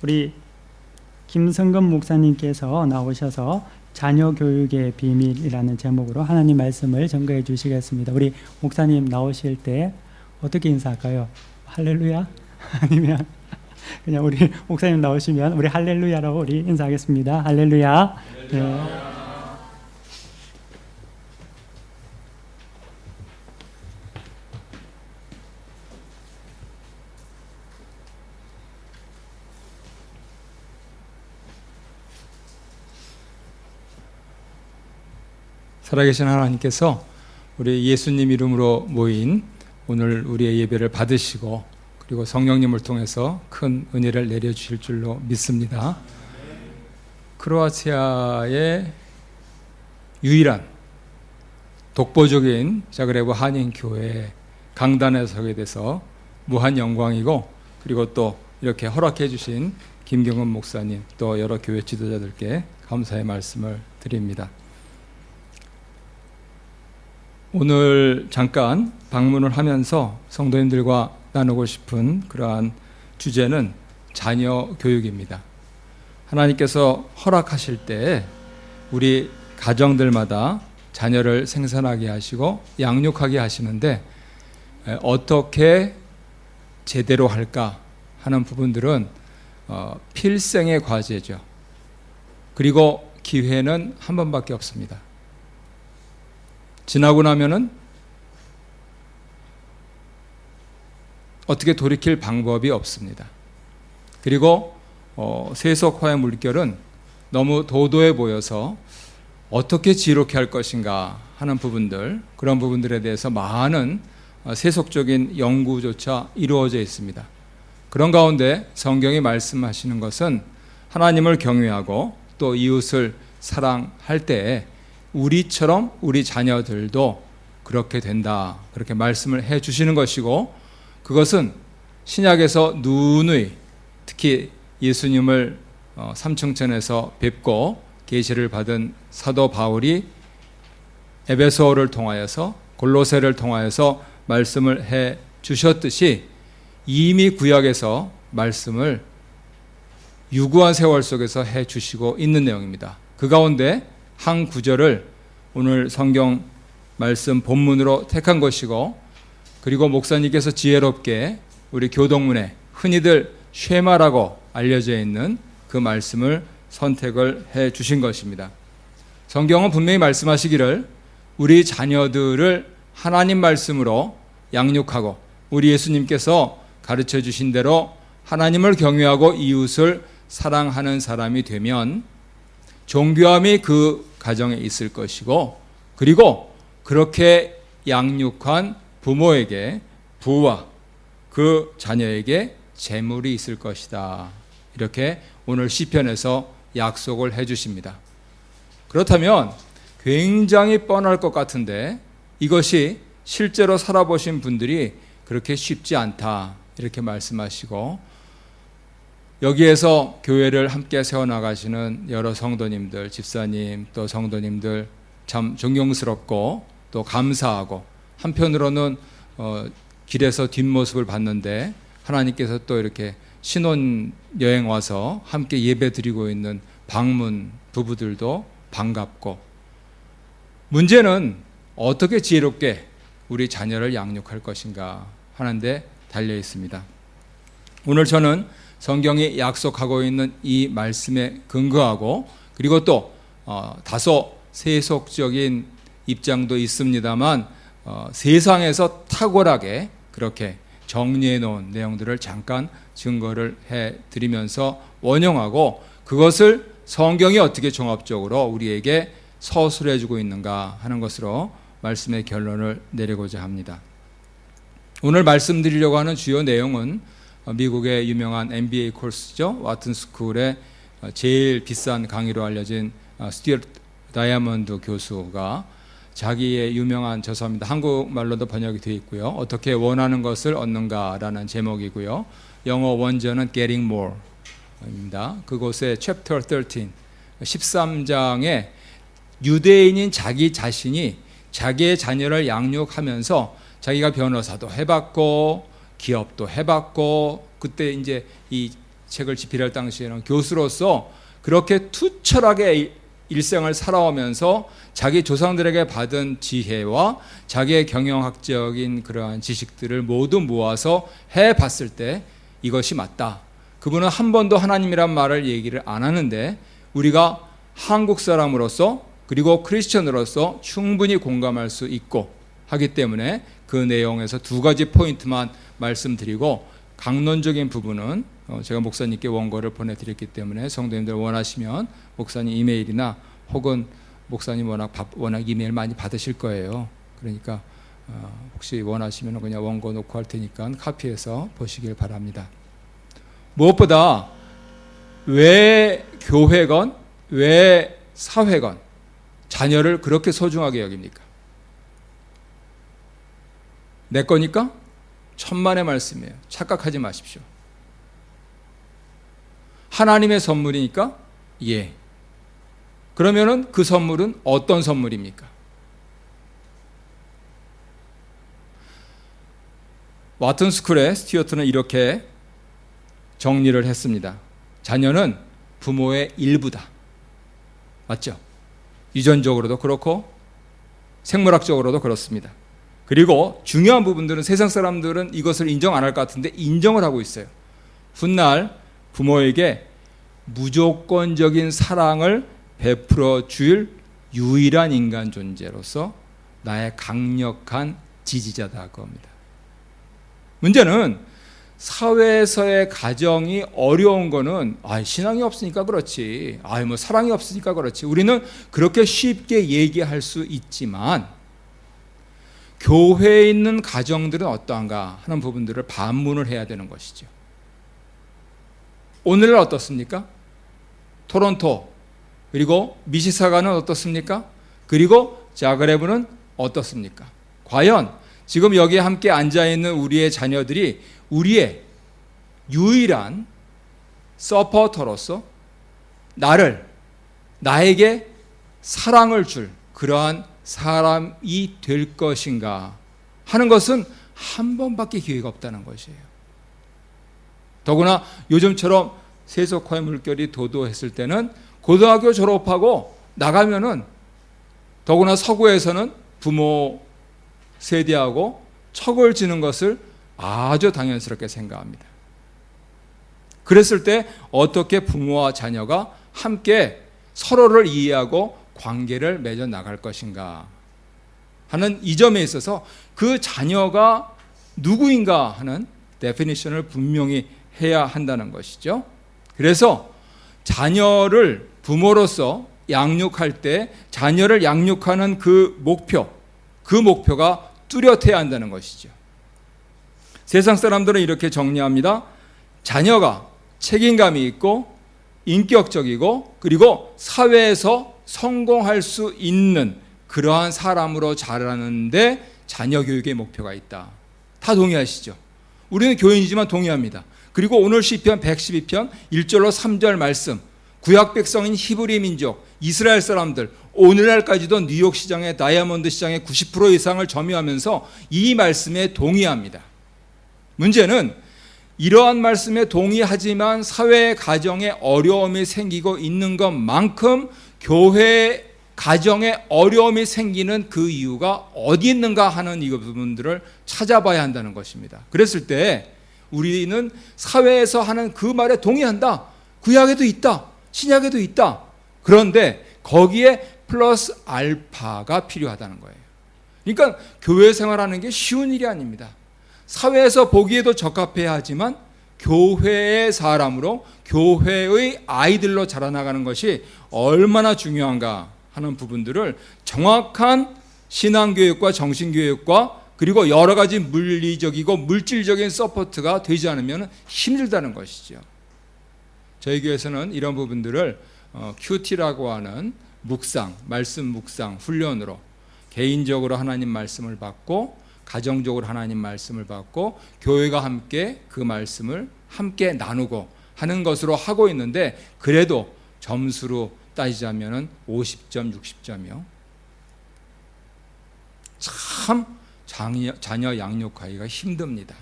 우리 김성근 목사님께서 나오셔서 자녀 교육의 비밀이라는 제목으로 하나님 말씀을 전거해 주시겠습니다. 우리 목사님 나오실 때 어떻게 인사할까요? 할렐루야? 아니면 그냥 우리 목사님 나오시면 우리 할렐루야라고 우리 인사하겠습니다. 할렐루야. 네. 살아계신 하나님께서 우리 예수님 이름으로 모인 오늘 우리의 예배를 받으시고 그리고 성령님을 통해서 큰 은혜를 내려주실 줄로 믿습니다. 크로아티아의 유일한 독보적인 자그레브 한인교회 강단에 서게 돼서 무한 영광이고, 그리고 또 이렇게 허락해 주신 김경은 목사님 또 여러 교회 지도자들께 감사의 말씀을 드립니다. 오늘 잠깐 방문을 하면서 성도님들과 나누고 싶은 그러한 주제는 자녀 교육입니다. 하나님께서 허락하실 때 우리 가정들마다 자녀를 생산하게 하시고 양육하게 하시는데 어떻게 제대로 할까 하는 부분들은 필생의 과제죠. 그리고 기회는 한 번밖에 없습니다. 지나고 나면은 어떻게 돌이킬 방법이 없습니다. 그리고 세속화의 물결은 너무 도도해 보여서 어떻게 지혜롭게 할 것인가 하는 부분들, 그런 부분들에 대해서 많은 세속적인 연구조차 이루어져 있습니다. 그런 가운데 성경이 말씀하시는 것은 하나님을 경외하고 또 이웃을 사랑할 때에 우리처럼 우리 자녀들도 그렇게 된다, 그렇게 말씀을 해 주시는 것이고, 그것은 신약에서 누누이 특히 예수님을 삼층천에서 뵙고 계시를 받은 사도 바울이 에베소를 통하여서 골로새를 통하여서 말씀을 해 주셨듯이 이미 구약에서 말씀을 유구한 세월 속에서 해 주시고 있는 내용입니다. 그 가운데 한 구절을 오늘 성경 말씀 본문으로 택한 것이고, 그리고 목사님께서 지혜롭게 우리 교동문에 흔히들 쉐마라고 알려져 있는 그 말씀을 선택을 해 주신 것입니다. 성경은 분명히 말씀하시기를 우리 자녀들을 하나님 말씀으로 양육하고 우리 예수님께서 가르쳐 주신 대로 하나님을 경외하고 이웃을 사랑하는 사람이 되면 존귀함이 그 가정에 있을 것이고, 그리고 그렇게 양육한 부모에게 부와 그 자녀에게 재물이 있을 것이다, 이렇게 오늘 시편에서 약속을 해 주십니다. 그렇다면 굉장히 뻔할 것 같은데 이것이 실제로 살아보신 분들이 그렇게 쉽지 않다, 이렇게 말씀하시고, 여기에서 교회를 함께 세워나가시는 여러 성도님들, 집사님 또 성도님들 참 존경스럽고 또 감사하고, 한편으로는 길에서 뒷모습을 봤는데 하나님께서 또 이렇게 신혼여행 와서 함께 예배 드리고 있는 방문 부부들도 반갑고, 문제는 어떻게 지혜롭게 우리 자녀를 양육할 것인가 하는데 달려 있습니다. 오늘 저는 성경이 약속하고 있는 이 말씀에 근거하고, 그리고 또 다소 세속적인 입장도 있습니다만 세상에서 탁월하게 그렇게 정리해 놓은 내용들을 잠깐 증거를 해 드리면서 원용하고, 그것을 성경이 어떻게 종합적으로 우리에게 서술해 주고 있는가 하는 것으로 말씀의 결론을 내리고자 합니다. 오늘 말씀드리려고 하는 주요 내용은 미국의 유명한 MBA 코र्스죠. 와튼 스쿨의 제일 비싼 강의로 알려진 스튜어트 다이아몬드 교수가 자기의 유명한 저서입니다. 한국말로도 번역이 되어 있고요. 어떻게 원하는 것을 얻는가라는 제목이고요. 영어 원전은 Getting More입니다. 그곳에 Chapter 13, 13장에 유대인인 자기 자신이 자기의 자녀를 양육하면서 자기가 변호사도 해봤고 기업도 해봤고, 그때 이제 이 책을 집필할 당시에는 교수로서 그렇게 투철하게 일생을 살아오면서 자기 조상들에게 받은 지혜와 자기의 경영학적인 그러한 지식들을 모두 모아서 해봤을 때 이것이 맞다. 그분은 한 번도 하나님이란 말을 얘기를 안 하는데 우리가 한국 사람으로서 그리고 크리스천으로서 충분히 공감할 수 있고 하기 때문에 그 내용에서 두 가지 포인트만 말씀드리고 강론적인 부분은 제가 목사님께 원고를 보내드렸기 때문에 성도님들 원하시면 목사님 이메일이나 혹은 목사님 워낙 이메일 많이 받으실 거예요. 그러니까 혹시 원하시면 그냥 원고 놓고 할 테니까 카피해서 보시길 바랍니다. 무엇보다 왜 교회건 왜 사회건 자녀를 그렇게 소중하게 여깁니까? 내 거니까? 천만의 말씀이에요. 착각하지 마십시오. 하나님의 선물이니까? 예. 그러면은 그 선물은 어떤 선물입니까? 와튼 스쿨의 스튜어트는 이렇게 정리를 했습니다. 자녀는 부모의 일부다. 맞죠? 유전적으로도 그렇고 생물학적으로도 그렇습니다. 그리고 중요한 부분들은 세상 사람들은 이것을 인정 안 할 것 같은데 인정을 하고 있어요. 훗날 부모에게 무조건적인 사랑을 베풀어 줄 유일한 인간 존재로서 나의 강력한 지지자다 그겁니다. 문제는 사회에서의 가정이 어려운 거는 신앙이 없으니까 그렇지, 뭐 사랑이 없으니까 그렇지. 우리는 그렇게 쉽게 얘기할 수 있지만 교회에 있는 가정들은 어떠한가 하는 부분들을 반문을 해야 되는 것이죠. 오늘날 어떻습니까? 토론토 그리고 미시사가는 어떻습니까? 그리고 자그레브는 어떻습니까? 과연 지금 여기에 함께 앉아있는 우리의 자녀들이 우리의 유일한 서포터로서 나에게 사랑을 줄 그러한 사람이 될 것인가 하는 것은 한 번밖에 기회가 없다는 것이에요. 더구나 요즘처럼 세속화의 물결이 도도했을 때는 고등학교 졸업하고 나가면은 더구나 서구에서는 부모 세대하고 척을 지는 것을 아주 당연스럽게 생각합니다. 그랬을 때 어떻게 부모와 자녀가 함께 서로를 이해하고 관계를 맺어 나갈 것인가 하는 이 점에 있어서 그 자녀가 누구인가 하는 데피니션을 분명히 해야 한다는 것이죠. 그래서 자녀를 부모로서 양육할 때 자녀를 양육하는 그 목표가 뚜렷해야 한다는 것이죠. 세상 사람들은 이렇게 정리합니다. 자녀가 책임감이 있고 인격적이고 그리고 사회에서 성공할 수 있는 그러한 사람으로 자라는데 자녀 교육의 목표가 있다. 다 동의하시죠? 우리는 교인이지만 동의합니다. 그리고 오늘 시편 112편 1절로 3절 말씀, 구약 백성인 히브리 민족, 이스라엘 사람들, 오늘날까지도 뉴욕 시장의 다이아몬드 시장의 90% 이상을 점유하면서 이 말씀에 동의합니다. 문제는 이러한 말씀에 동의하지만 사회 가정에 어려움이 생기고 있는 것만큼 교회 가정에 어려움이 생기는 그 이유가 어디 있는가 하는 이 부분들을 찾아봐야 한다는 것입니다. 그랬을 때 우리는 사회에서 하는 그 말에 동의한다. 구약에도 있다. 신약에도 있다. 그런데 거기에 플러스 알파가 필요하다는 거예요. 그러니까 교회 생활하는 게 쉬운 일이 아닙니다. 사회에서 보기에도 적합해야 하지만 교회의 사람으로 교회의 아이들로 자라나가는 것이 얼마나 중요한가 하는 부분들을 정확한 신앙교육과 정신교육과 그리고 여러 가지 물리적이고 물질적인 서포트가 되지 않으면 힘들다는 것이죠. 저희 교회에서는 이런 부분들을 QT라고 하는 말씀 묵상 훈련으로 개인적으로 하나님 말씀을 받고 가정적으로 하나님 말씀을 받고 교회가 함께 그 말씀을 함께 나누고 하는 것으로 하고 있는데 그래도 점수로 따지자면 50점, 60점이요. 참 자녀 양육하기가 힘듭니다.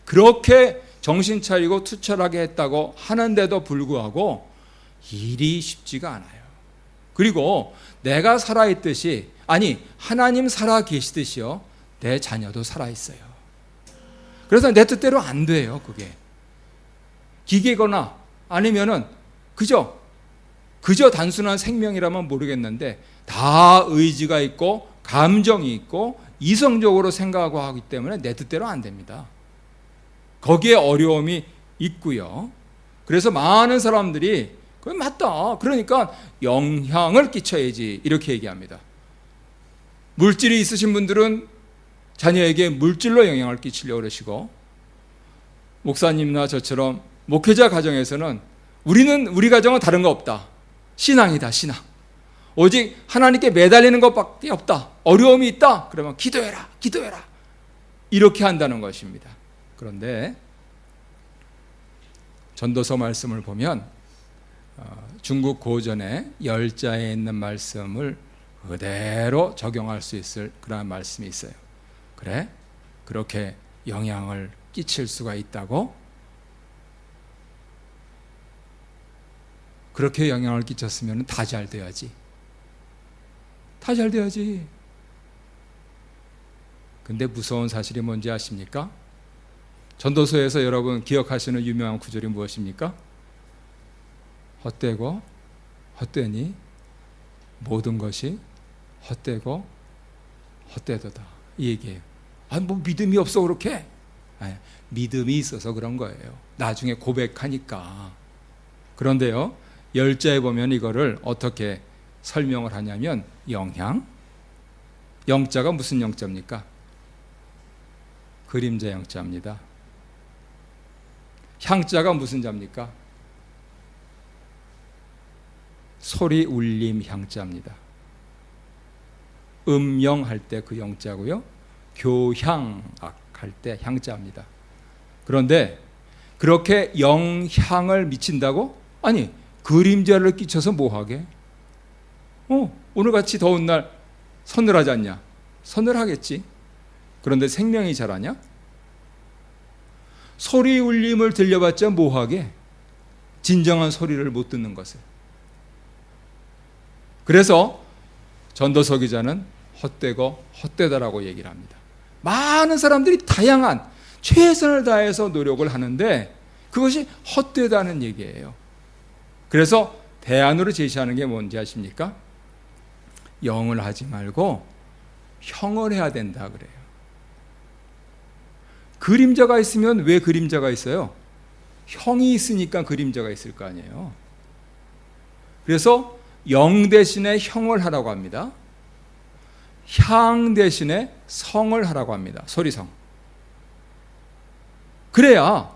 그렇게 정신 차리고 투철하게 했다고 하는데도 불구하고 일이 쉽지가 않아요. 그리고 내가 살아있듯이, 아니 하나님 살아 계시듯이요, 내 자녀도 살아있어요. 그래서 내 뜻대로 안 돼요. 그게 기계거나 아니면은 그저 단순한 생명이라면 모르겠는데 다 의지가 있고 감정이 있고 이성적으로 생각하고 하기 때문에 내 뜻대로 안 됩니다. 거기에 어려움이 있고요. 그래서 많은 사람들이 그게 맞다, 그러니까 영향을 끼쳐야지, 이렇게 얘기합니다. 물질이 있으신 분들은 자녀에게 물질로 영향을 끼치려고 그러시고, 목사님이나 저처럼 목회자 가정에서는 우리 가정은 다른 거 없다, 신앙이다, 신앙, 오직 하나님께 매달리는 것밖에 없다, 어려움이 있다, 그러면 기도해라, 기도해라, 이렇게 한다는 것입니다. 그런데 전도서 말씀을 보면 중국 고전의 열자에 있는 말씀을 그대로 적용할 수 있을 그런 말씀이 있어요. 그래? 그렇게 영향을 끼칠 수가 있다고? 그렇게 영향을 끼쳤으면 다 잘 돼야지. 다 잘 돼야지. 근데 무서운 사실이 뭔지 아십니까? 전도서에서 여러분 기억하시는 유명한 구절이 무엇입니까? 헛되고 헛되니 모든 것이 헛되고 헛되도다, 이 얘기예요. 뭐 믿음이 없어 그렇게? 아니, 믿음이 있어서 그런 거예요. 나중에 고백하니까. 그런데요, 열자에 보면 이거를 어떻게 설명을 하냐면 영향, 영자가 무슨 영자입니까? 그림자 영자입니다. 향자가 무슨 자입니까? 소리 울림 향자입니다. 음영할 때 그 영자고요, 교향악 할 때 향자입니다. 그런데 그렇게 영향을 미친다고? 아니, 그림자를 끼쳐서 뭐하게? 오늘같이 더운 날 서늘하지 않냐? 서늘하겠지. 그런데 생명이 자라냐? 소리 울림을 들려봤자 뭐하게? 진정한 소리를 못 듣는 것을. 그래서 전도서 기자는 헛되고 헛되다라고 얘기를 합니다. 많은 사람들이 다양한 최선을 다해서 노력을 하는데 그것이 헛되다는 얘기예요. 그래서 대안으로 제시하는 게 뭔지 아십니까? 영을 하지 말고 형을 해야 된다 그래요. 그림자가 있으면 왜 그림자가 있어요? 형이 있으니까 그림자가 있을 거 아니에요. 그래서 영 대신에 형을 하라고 합니다. 향 대신에 성을 하라고 합니다. 소리성. 그래야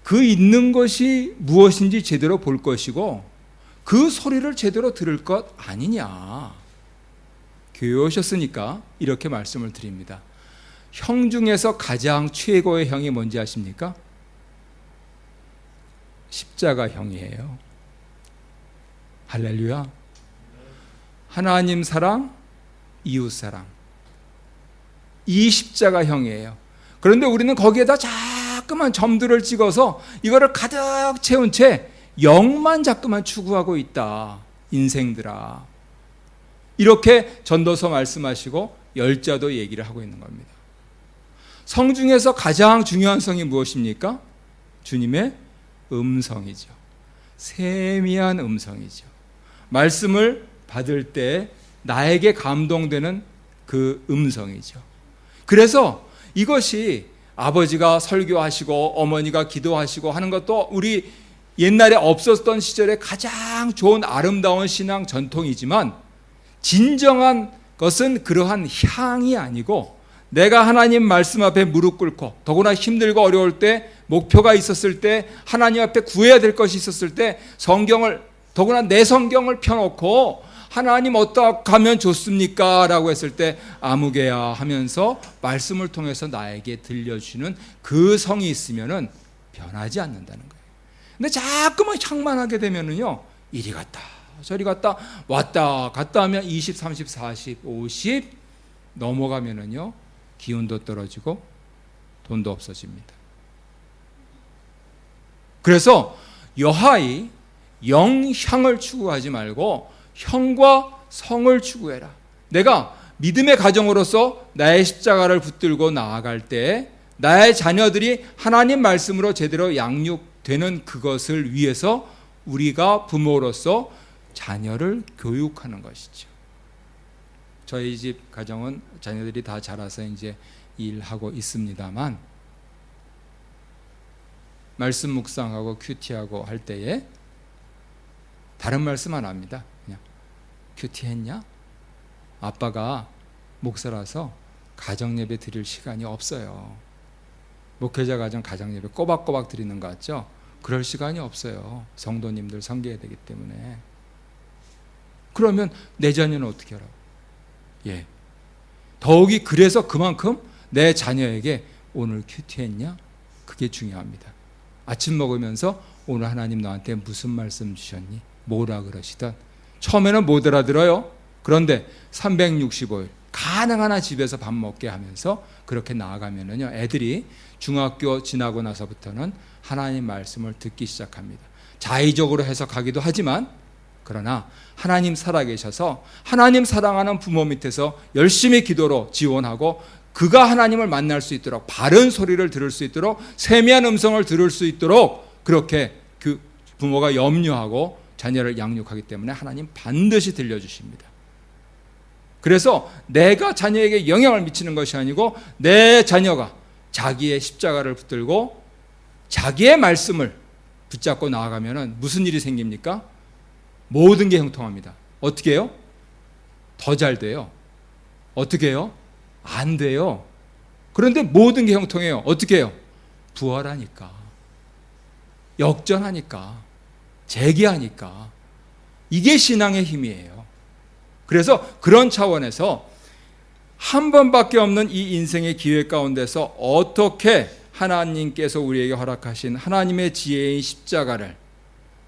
그 있는 것이 무엇인지 제대로 볼 것이고 그 소리를 제대로 들을 것 아니냐. 교회 오셨으니까 이렇게 말씀을 드립니다. 형 중에서 가장 최고의 형이 뭔지 아십니까? 십자가 형이에요. 할렐루야. 하나님 사랑, 이웃 사랑, 이 십자가 형이에요. 그런데 우리는 거기에다 자꾸만 점들을 찍어서 이거를 가득 채운 채 영만 자꾸만 추구하고 있다, 인생들아. 이렇게 전도서 말씀하시고 열자도 얘기를 하고 있는 겁니다. 성 중에서 가장 중요한 성이 무엇입니까? 주님의 음성이죠. 세미한 음성이죠. 말씀을 받을 때 나에게 감동되는 그 음성이죠. 그래서 이것이 아버지가 설교하시고 어머니가 기도하시고 하는 것도 우리 옛날에 없었던 시절에 가장 좋은 아름다운 신앙 전통이지만 진정한 것은 그러한 향이 아니고 내가 하나님 말씀 앞에 무릎 꿇고 더구나 힘들고 어려울 때 목표가 있었을 때 하나님 앞에 구해야 될 것이 있었을 때 성경을 더구나 내 성경을 펴놓고 하나님 어떻게 하면 좋습니까? 라고 했을 때 아무개야 하면서 말씀을 통해서 나에게 들려주시는 그 성이 있으면은 변하지 않는다는 거예요. 근데 자꾸만 향만 하게 되면은요, 이리 갔다 저리 갔다 왔다 갔다 하면 20, 30, 40, 50 넘어가면은요 기운도 떨어지고 돈도 없어집니다. 그래서 여하이 영향을 추구하지 말고 형과 성을 추구해라. 내가 믿음의 가정으로서 나의 십자가를 붙들고 나아갈 때 나의 자녀들이 하나님 말씀으로 제대로 양육되는 그것을 위해서 우리가 부모로서 자녀를 교육하는 것이죠. 저희 집 가정은 자녀들이 다 자라서 이제 일하고 있습니다만 말씀 묵상하고 큐티하고 할 때에 다른 말씀 안 합니다. 그냥 큐티했냐? 아빠가 목사라서 가정예배 드릴 시간이 없어요. 목회자 가정예배 꼬박꼬박 드리는 것 같죠? 그럴 시간이 없어요. 성도님들 섬겨야 되기 때문에. 그러면 내 자녀는 어떻게 하라고? 예. 더욱이 그래서 그만큼 내 자녀에게 오늘 큐티했냐? 그게 중요합니다. 아침 먹으면서 오늘 하나님 너한테 무슨 말씀 주셨니? 뭐라 그러시던 처음에는 못 알아들어요. 그런데 365일 가능한 한 집에서 밥 먹게 하면서 그렇게 나아가면은요, 애들이 중학교 지나고 나서부터는 하나님 말씀을 듣기 시작합니다. 자의적으로 해석하기도 하지만 그러나 하나님 살아계셔서 하나님 사랑하는 부모 밑에서 열심히 기도로 지원하고 그가 하나님을 만날 수 있도록 바른 소리를 들을 수 있도록 세미한 음성을 들을 수 있도록 그렇게 그 부모가 염려하고 자녀를 양육하기 때문에 하나님 반드시 들려주십니다. 그래서 내가 자녀에게 영향을 미치는 것이 아니고 내 자녀가 자기의 십자가를 붙들고 자기의 말씀을 붙잡고 나아가면 무슨 일이 생깁니까? 모든 게 형통합니다. 어떻게 해요? 더 잘 돼요. 어떻게 해요? 안 돼요. 그런데 모든 게 형통해요. 어떻게 해요? 부활하니까, 역전하니까, 재기하니까. 이게 신앙의 힘이에요. 그래서 그런 차원에서 한 번밖에 없는 이 인생의 기회 가운데서 어떻게 하나님께서 우리에게 허락하신 하나님의 지혜인 십자가를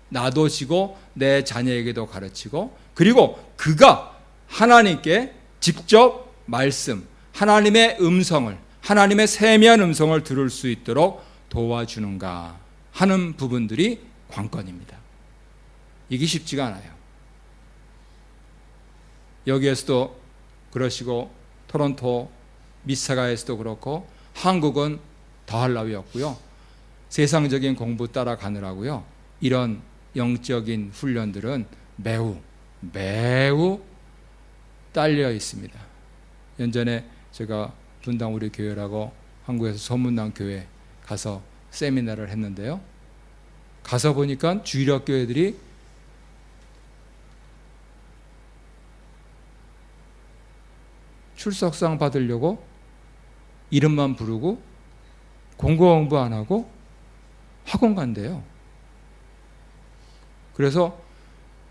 나도 지고 내 자녀에게도 가르치고 그리고 그가 하나님께 직접 말씀, 하나님의 음성을, 하나님의 세미한 음성을 들을 수 있도록 도와주는가 하는 부분들이 관건입니다. 이게 쉽지가 않아요. 여기에서도 그러시고 토론토 미사가에서도 그렇고 한국은 더할 나위 없고요. 세상적인 공부 따라가느라고요. 이런 영적인 훈련들은 매우 딸려 있습니다. 연전에 제가 분당 우리 교회라고 한국에서 소문난 교회 가서 세미나를 했는데요. 가서 보니까 주일학 교회들이 출석상 받으려고 이름만 부르고 공부 안 하고 학원 간대요. 그래서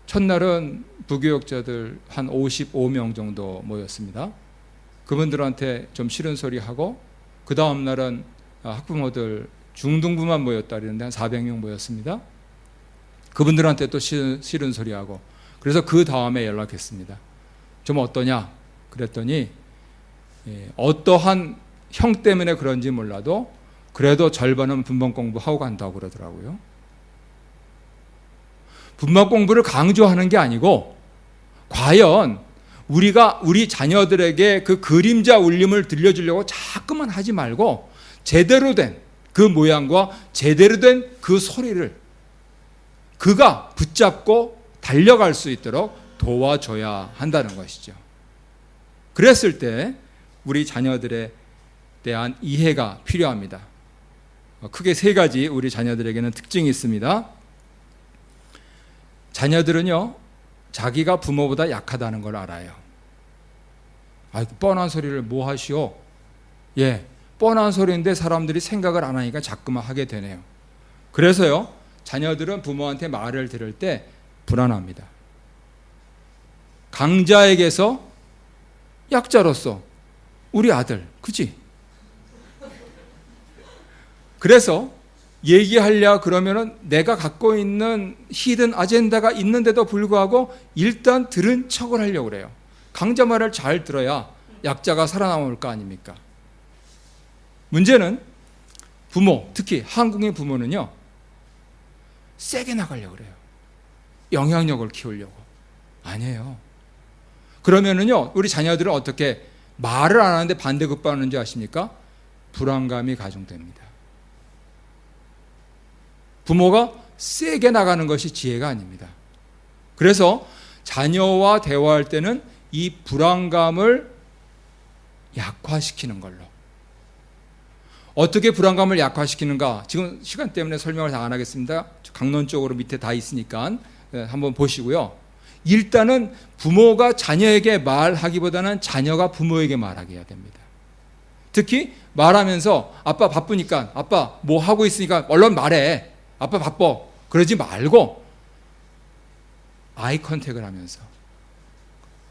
첫날은 부교육자들 한 55명 정도 모였습니다. 그분들한테 좀 싫은 소리 하고 그 다음 날은 학부모들 중등부만 모였다 그랬는데 한 400명 모였습니다. 그분들한테 또 싫은 소리 하고 그래서 그 다음에 연락했습니다. 좀 어떠냐? 그랬더니 어떠한 형 때문에 그런지 몰라도 그래도 절반은 분번 공부하고 간다고 그러더라고요. 분번 공부를 강조하는 게 아니고 과연 우리가 우리 자녀들에게 그 그림자 울림을 들려주려고 자꾸만 하지 말고 제대로 된 그 모양과 제대로 된 그 소리를 그가 붙잡고 달려갈 수 있도록 도와줘야 한다는 것이죠. 그랬을 때 우리 자녀들에 대한 이해가 필요합니다. 크게 세 가지 우리 자녀들에게는 특징이 있습니다. 자녀들은요, 자기가 부모보다 약하다는 걸 알아요. 뻔한 소리를 뭐 하시오? 예, 뻔한 소리인데 사람들이 생각을 안 하니까 자꾸만 하게 되네요. 그래서요, 자녀들은 부모한테 말을 들을 때 불안합니다. 강자에게서 약자로서 우리 아들, 그치? 그래서 얘기하려 그러면은 내가 갖고 있는 히든 아젠다가 있는데도 불구하고 일단 들은 척을 하려고 그래요. 강자 말을 잘 들어야 약자가 살아남을 거 아닙니까? 문제는 부모, 특히 한국의 부모는요, 세게 나가려고 그래요. 영향력을 키우려고. 아니에요. 그러면은요, 우리 자녀들은 어떻게 말을 안 하는데 반대급부하는지 아십니까? 불안감이 가중됩니다. 부모가 세게 나가는 것이 지혜가 아닙니다. 그래서 자녀와 대화할 때는 이 불안감을 약화시키는 걸로. 어떻게 불안감을 약화시키는가? 지금 시간 때문에 설명을 다 안 하겠습니다. 강론적으로 밑에 다 있으니까 한번 보시고요. 일단은 부모가 자녀에게 말하기보다는 자녀가 부모에게 말하게 해야 됩니다. 특히 말하면서 아빠 바쁘니까, 아빠 뭐 하고 있으니까 얼른 말해. 아빠 바빠. 그러지 말고 아이 컨택을 하면서,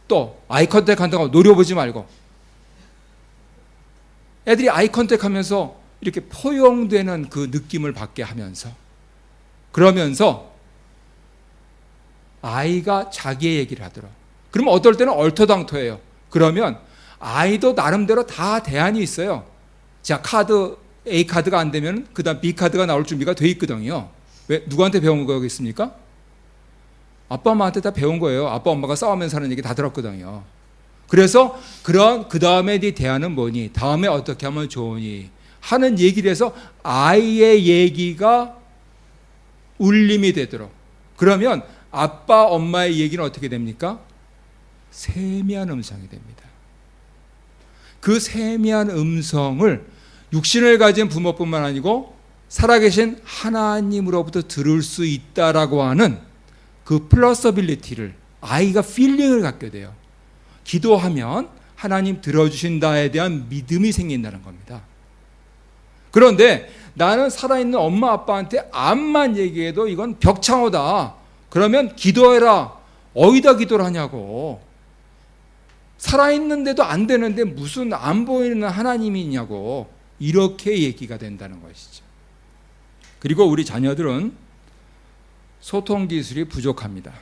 또 아이 컨택 한다고 노려보지 말고, 애들이 아이 컨택 하면서 이렇게 포용되는 그 느낌을 받게 하면서, 그러면서 아이가 자기의 얘기를 하더라. 그러면 어떨 때는 얼토당토해요. 그러면 아이도 나름대로 다 대안이 있어요. 자, 카드 A 카드가 안 되면 그다음 B 카드가 나올 준비가 돼 있거든요. 왜? 누구한테 배운 거겠습니까? 아빠 엄마한테 다 배운 거예요. 아빠 엄마가 싸우면서 하는 얘기 다 들었거든요. 그래서 그 다음에 네 대안은 뭐니? 다음에 어떻게 하면 좋으니? 하는 얘기를 해서 아이의 얘기가 울림이 되도록. 그러면 아빠 엄마의 얘기는 어떻게 됩니까? 세미한 음성이 됩니다. 그 세미한 음성을 육신을 가진 부모뿐만 아니고 살아계신 하나님으로부터 들을 수 있다라고 하는 그 플러서빌리티를, 아이가 필링을 갖게 돼요. 기도하면 하나님 들어주신다에 대한 믿음이 생긴다는 겁니다. 그런데 나는 살아있는 엄마 아빠한테 암만 얘기해도 이건 벽창호다. 그러면 기도해라. 어디다 기도를 하냐고. 살아있는데도 안 되는데 무슨 안 보이는 하나님이 있냐고. 이렇게 얘기가 된다는 것이죠. 그리고 우리 자녀들은 소통 기술이 부족합니다.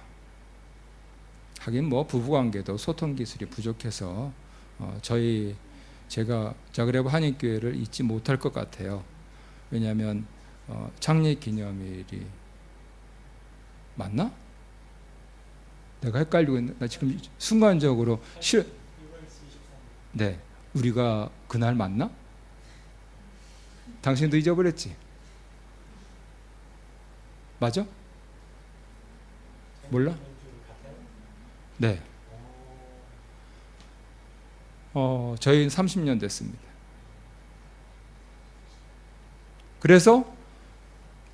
하긴 뭐 부부관계도 소통 기술이 부족해서 제가 자그레브 한인교회를 잊지 못할 것 같아요. 왜냐하면 창립 기념일이 맞나? 내가 헷갈리고 있는, 나 지금 순간적으로 네, 우리가 그날 맞나? 당신도 잊어버렸지? 맞아? 몰라? 네. 저희는 30년 됐습니다. 그래서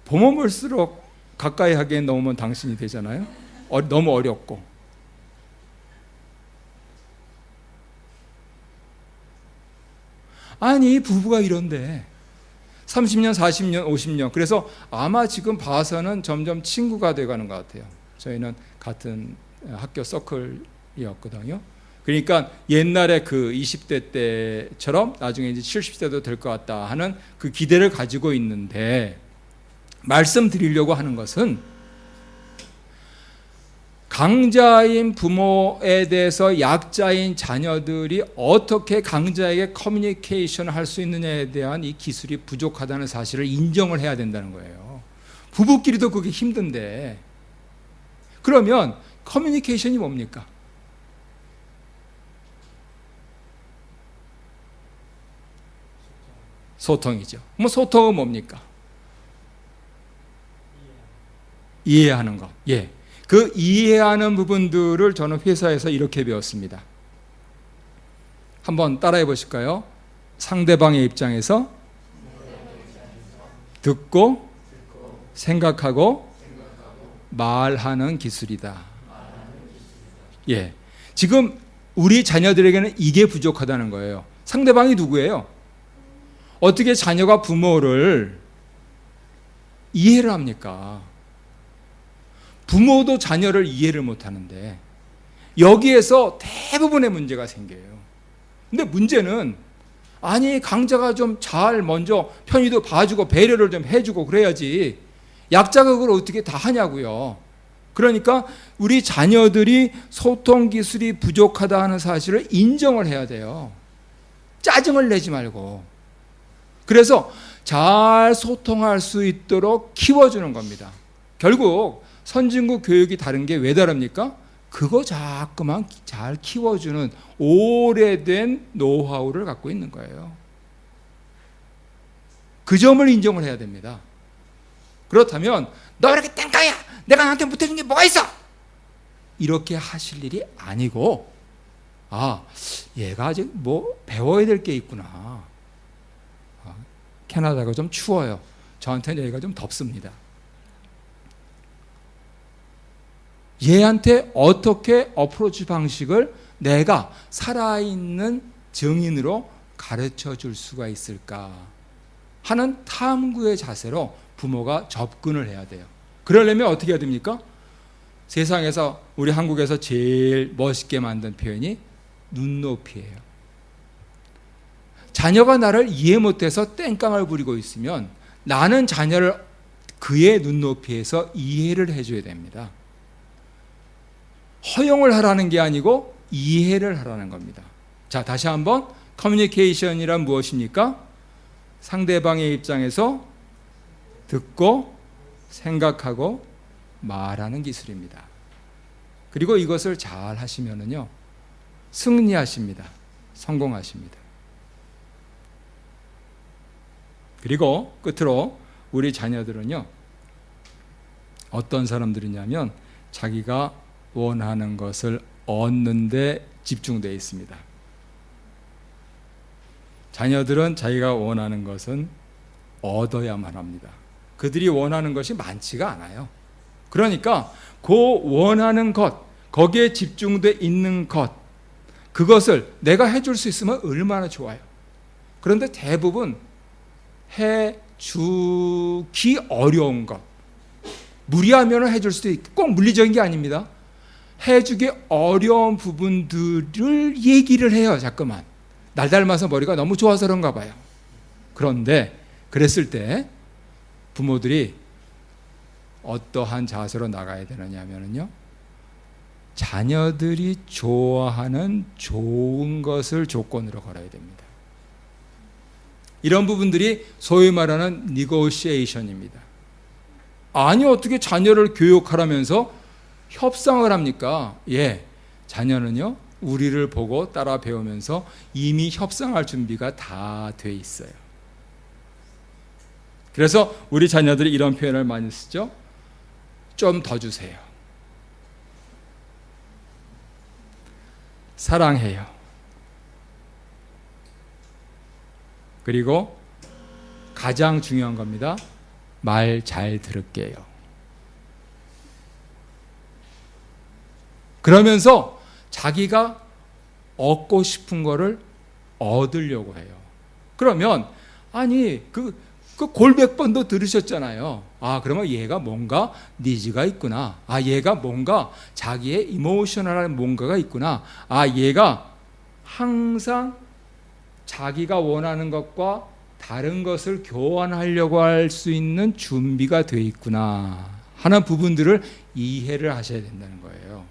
보면 볼수록 가까이 하기엔 너무 당신이 되잖아요. 너무 어렵고. 아니, 부부가 이런데 30년, 40년, 50년. 그래서 아마 지금 봐서는 점점 친구가 돼가는 것 같아요. 저희는 같은 학교 서클이었거든요. 그러니까 옛날에 그 20대 때처럼 나중에 이제 70대도 될 것 같다 하는 그 기대를 가지고 있는데, 말씀드리려고 하는 것은 강자인 부모에 대해서 약자인 자녀들이 어떻게 강자에게 커뮤니케이션을 할 수 있느냐에 대한 이 기술이 부족하다는 사실을 인정을 해야 된다는 거예요. 부부끼리도 그게 힘든데, 그러면 커뮤니케이션이 뭡니까? 소통이죠. 뭐 소통은 뭡니까? 이해하는 것. 예. 그 이해하는 부분들을 저는 회사에서 이렇게 배웠습니다. 한번 따라해 보실까요? 상대방의 입장에서 듣고 생각하고 말하는 기술이다. 예. 지금 우리 자녀들에게는 이게 부족하다는 거예요. 상대방이 누구예요? 어떻게 자녀가 부모를 이해를 합니까? 부모도 자녀를 이해를 못 하는데 여기에서 대부분의 문제가 생겨요. 근데 문제는, 아니, 강자가 좀 잘 먼저 편의도 봐주고 배려를 좀 해주고 그래야지 약자가 그걸 어떻게 다 하냐고요. 그러니까 우리 자녀들이 소통 기술이 부족하다 하는 사실을 인정을 해야 돼요. 짜증을 내지 말고. 그래서 잘 소통할 수 있도록 키워주는 겁니다. 결국 선진국 교육이 다른 게 왜 다릅니까? 그거 자꾸만 잘 키워주는 오래된 노하우를 갖고 있는 거예요. 그 점을 인정을 해야 됩니다. 그렇다면 너 왜 이렇게 땡깡이야? 내가 나한테 못해준 게 뭐가 있어? 이렇게 하실 일이 아니고, 아, 얘가 아직 뭐 배워야 될 게 있구나. 캐나다가 좀 추워요. 저한테는 여기가 좀 덥습니다. 얘한테 어떻게 어프로치 방식을 내가 살아있는 증인으로 가르쳐 줄 수가 있을까 하는 탐구의 자세로 부모가 접근을 해야 돼요. 그러려면 어떻게 해야 됩니까? 세상에서, 우리 한국에서 제일 멋있게 만든 표현이 눈높이예요. 자녀가 나를 이해 못해서 땡깡을 부리고 있으면 나는 자녀를 그의 눈높이에서 이해를 해줘야 됩니다. 허용을 하라는 게 아니고 이해를 하라는 겁니다. 자, 다시 한번, 커뮤니케이션이란 무엇입니까? 상대방의 입장에서 듣고 생각하고 말하는 기술입니다. 그리고 이것을 잘 하시면은요, 승리하십니다. 성공하십니다. 그리고 끝으로 우리 자녀들은요, 어떤 사람들이냐면 자기가 원하는 것을 얻는 데 집중되어 있습니다. 자녀들은 자기가 원하는 것은 얻어야만 합니다. 그들이 원하는 것이 많지가 않아요. 그러니까 그 원하는 것, 거기에 집중되어 있는 것, 그것을 내가 해줄 수 있으면 얼마나 좋아요. 그런데 대부분 해주기 어려운 것, 무리하면 해줄 수도 있고, 꼭 물리적인 게 아닙니다. 해주기 어려운 부분들을 얘기를 해요. 자꾸만 날 닮아서 머리가 너무 좋아서 그런가 봐요. 그런데 그랬을 때 부모들이 어떠한 자세로 나가야 되느냐면요, 자녀들이 좋아하는 좋은 것을 조건으로 걸어야 됩니다. 이런 부분들이 소위 말하는 negotiation입니다. 아니, 어떻게 자녀를 교육하라면서 협상을 합니까? 예, 자녀는요, 우리를 보고 따라 배우면서 이미 협상할 준비가 다 돼 있어요. 그래서 우리 자녀들이 이런 표현을 많이 쓰죠. 좀 더 주세요. 사랑해요. 그리고 가장 중요한 겁니다. 말 잘 들을게요. 그러면서 자기가 얻고 싶은 거를 얻으려고 해요. 그러면 아니 그 골백번도 들으셨잖아요. 아, 그러면 얘가 뭔가 니즈가 있구나. 아, 얘가 뭔가 자기의 이모셔널한 뭔가가 있구나. 아, 얘가 항상 자기가 원하는 것과 다른 것을 교환하려고 할 수 있는 준비가 돼 있구나 하는 부분들을 이해를 하셔야 된다는 거예요.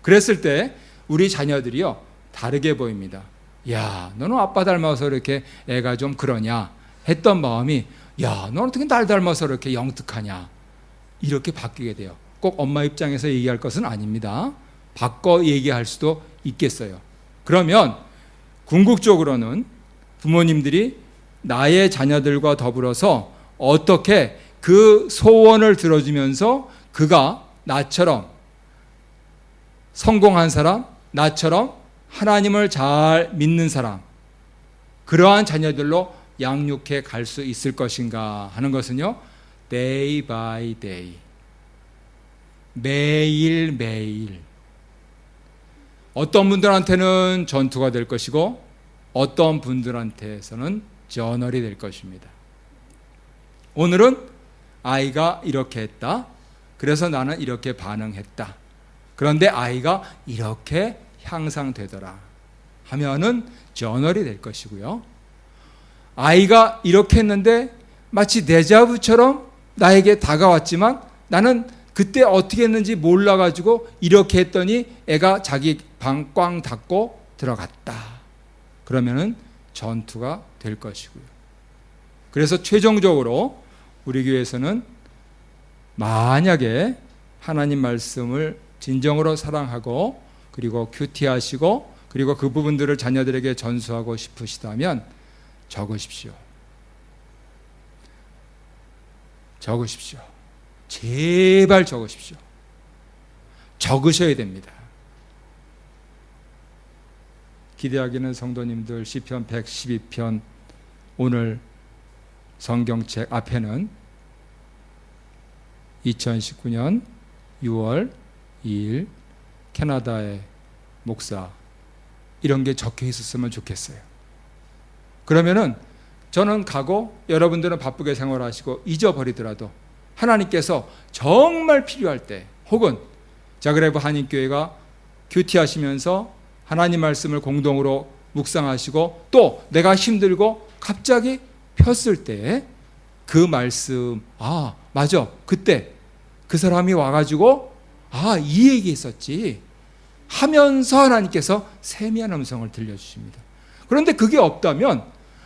그랬을 때 우리 자녀들이요, 다르게 보입니다. 야, 너는 아빠 닮아서 이렇게 애가 좀 그러냐 했던 마음이, 야, 너는 어떻게 날 닮아서 이렇게 영특하냐, 이렇게 바뀌게 돼요. 꼭 엄마 입장에서 얘기할 것은 아닙니다. 바꿔 얘기할 수도 있겠어요. 그러면 궁극적으로는 부모님들이 나의 자녀들과 더불어서 어떻게 그 소원을 들어주면서 그가 나처럼 성공한 사람, 나처럼 하나님을 잘 믿는 사람, 그러한 자녀들로 양육해 갈 수 있을 것인가 하는 것은요, day by day, 매일매일 어떤 분들한테는 전투가 될 것이고 어떤 분들한테서는 저널이 될 것입니다. 오늘은 아이가 이렇게 했다. 그래서 나는 이렇게 반응했다. 그런데 아이가 이렇게 향상되더라 하면은 저널이 될 것이고요. 아이가 이렇게 했는데 마치 데자부처럼 나에게 다가왔지만 나는 그때 어떻게 했는지 몰라가지고 이렇게 했더니 애가 자기 방 꽝 닫고 들어갔다. 그러면은 전투가 될 것이고요. 그래서 최종적으로 우리 교회에서는 만약에 하나님 말씀을 진정으로 사랑하고 그리고 큐티하시고 그리고 그 부분들을 자녀들에게 전수하고 싶으시다면 적으십시오. 적으십시오. 제발 적으십시오. 적으셔야 됩니다. 기대하기는 성도님들 시편 112편 오늘 성경책 앞에는 2019년 6월 2일 캐나다의 목사 이런 게 적혀 있었으면 좋겠어요. 그러면은 저는 가고 여러분들은 바쁘게 생활하시고 잊어버리더라도 하나님께서 정말 필요할 때 혹은 자그레브 한인교회가 큐티하시면서 하나님 말씀을 공동으로 묵상하시고 또 내가 힘들고 갑자기 폈을 때 그 말씀 맞아 그때 그 사람이 와가지고 이 얘기 있었지 하면서 하나님께서 세미한 음성을 들려주십니다. 그런데 그게 없다면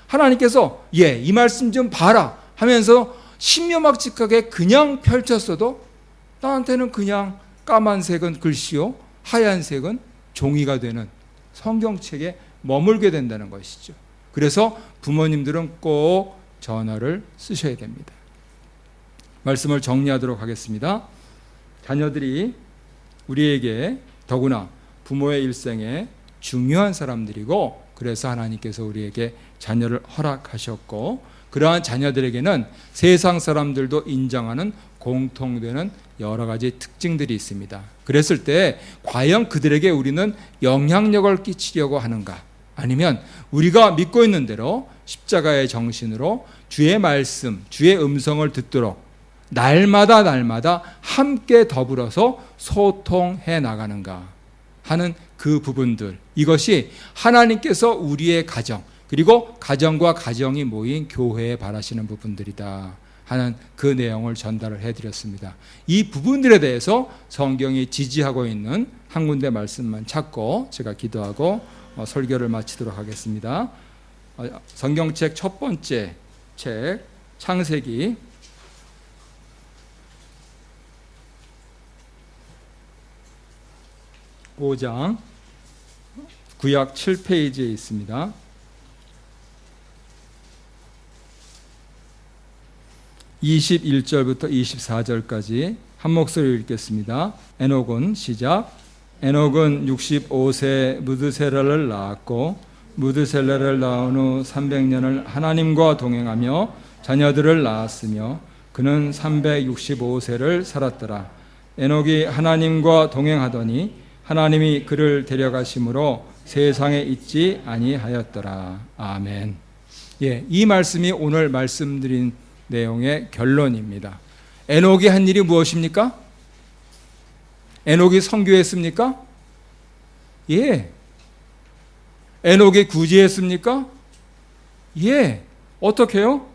하나님께서 이 말씀 좀 봐라 하면서 신묘막직하게 그냥 펼쳤어도 나한테는 그냥 까만색은 글씨요 하얀색은 종이가 되는 성경책에 머물게 된다는 것이죠. 그래서 부모님들은 꼭 전화를 쓰셔야 됩니다. 말씀을 정리하도록 하겠습니다. 자녀들이 우리에게 더구나 부모의 일생에 중요한 사람들이고 그래서 하나님께서 우리에게 자녀를 허락하셨고 그러한 자녀들에게는 세상 사람들도 인정하는 공통되는 여러 가지 특징들이 있습니다. 그랬을 때 과연 그들에게 우리는 영향력을 끼치려고 하는가? 아니면 우리가 믿고 있는 대로 십자가의 정신으로 주의 말씀, 주의 음성을 듣도록 날마다 함께 더불어서 소통해 나가는가 하는 그 부분들, 이것이 하나님께서 우리의 가정 그리고 가정과 가정이 모인 교회에 바라시는 부분들이다 하는 그 내용을 전달을 해드렸습니다. 이 부분들에 대해서 성경이 지지하고 있는 한 군데 말씀만 찾고 제가 기도하고 설교를 마치도록 하겠습니다. 성경책 첫 번째 책 창세기 5장 구약 7페이지에 있습니다. 21절부터 24절까지 한 목소리로 읽겠습니다. 에녹은 시작. 에녹은 65세 무드셀라를 낳았고 무드셀라를 낳은 후 300년을 하나님과 동행하며 자녀들을 낳았으며 그는 365세를 살았더라. 에녹이 하나님과 동행하더니 하나님이 그를 데려가심으로 세상에 있지 아니하였더라. 아멘. 이 말씀이 오늘 말씀드린 내용의 결론입니다. 에녹이 한 일이 무엇입니까? 에녹이 선교했습니까? 에녹이 구제했습니까? 어떻게요?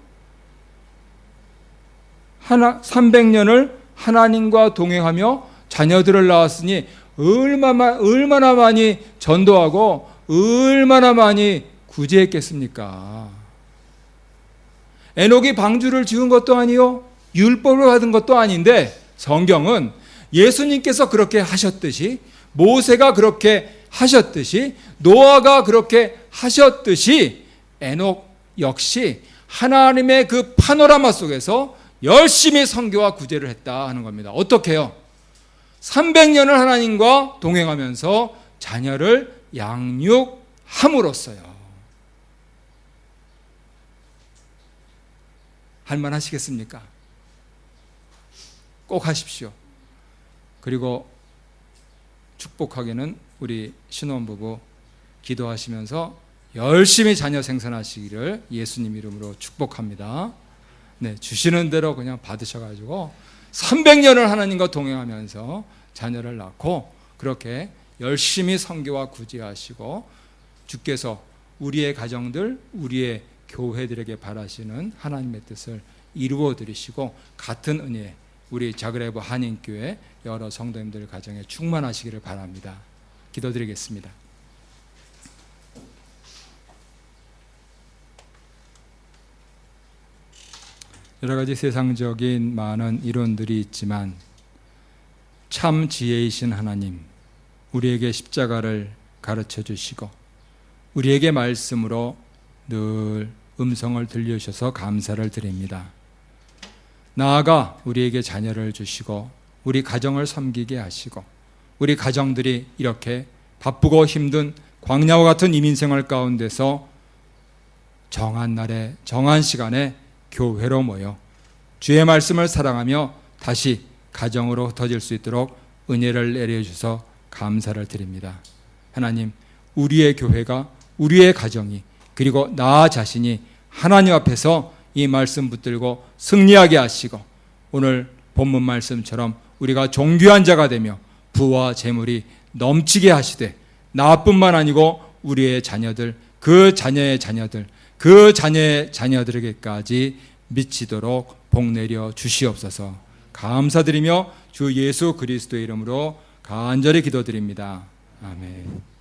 300년을 하나님과 동행하며 자녀들을 낳았으니 얼마나 많이 전도하고 얼마나 많이 구제했겠습니까? 에녹이 방주를 지은 것도 아니요 율법을 받은 것도 아닌데 성경은 예수님께서 그렇게 하셨듯이 모세가 그렇게 하셨듯이 노아가 그렇게 하셨듯이 에녹 역시 하나님의 그 파노라마 속에서 열심히 선교와 구제를 했다 하는 겁니다. 어떻게요? 300년을 하나님과 동행하면서 자녀를 양육함으로써요. 할만하시겠습니까? 꼭 하십시오. 그리고 축복하기는 우리 신혼부부 기도하시면서 열심히 자녀 생산하시기를 예수님 이름으로 축복합니다. 주시는 대로 그냥 받으셔가지고 300년을 하나님과 동행하면서 자녀를 낳고 그렇게 열심히 선교와 구제하시고 주께서 우리의 가정들, 우리의 교회들에게 바라시는 하나님의 뜻을 이루어 드리시고 같은 은혜 우리 자그레브 한인교회 여러 성도님들 가정에 충만하시기를 바랍니다. 기도드리겠습니다. 여러 가지 세상적인 많은 이론들이 있지만 참 지혜이신 하나님, 우리에게 십자가를 가르쳐 주시고 우리에게 말씀으로 늘 음성을 들려주셔서 감사를 드립니다. 나아가 우리에게 자녀를 주시고 우리 가정을 섬기게 하시고 우리 가정들이 이렇게 바쁘고 힘든 광야와 같은 이민생활 가운데서 정한 날에 정한 시간에 교회로 모여 주의 말씀을 사랑하며 다시 가정으로 흩어질 수 있도록 은혜를 내려주셔서 감사를 드립니다. 하나님, 우리의 교회가, 우리의 가정이, 그리고 나 자신이 하나님 앞에서 이 말씀 붙들고 승리하게 하시고 오늘 본문 말씀처럼 우리가 존귀한 자가 되며 부와 재물이 넘치게 하시되 나뿐만 아니고 우리의 자녀들, 그 자녀의 자녀들, 그 자녀의 자녀들에게까지 미치도록 복 내려 주시옵소서. 감사드리며 주 예수 그리스도의 이름으로 간절히 기도드립니다. 아멘.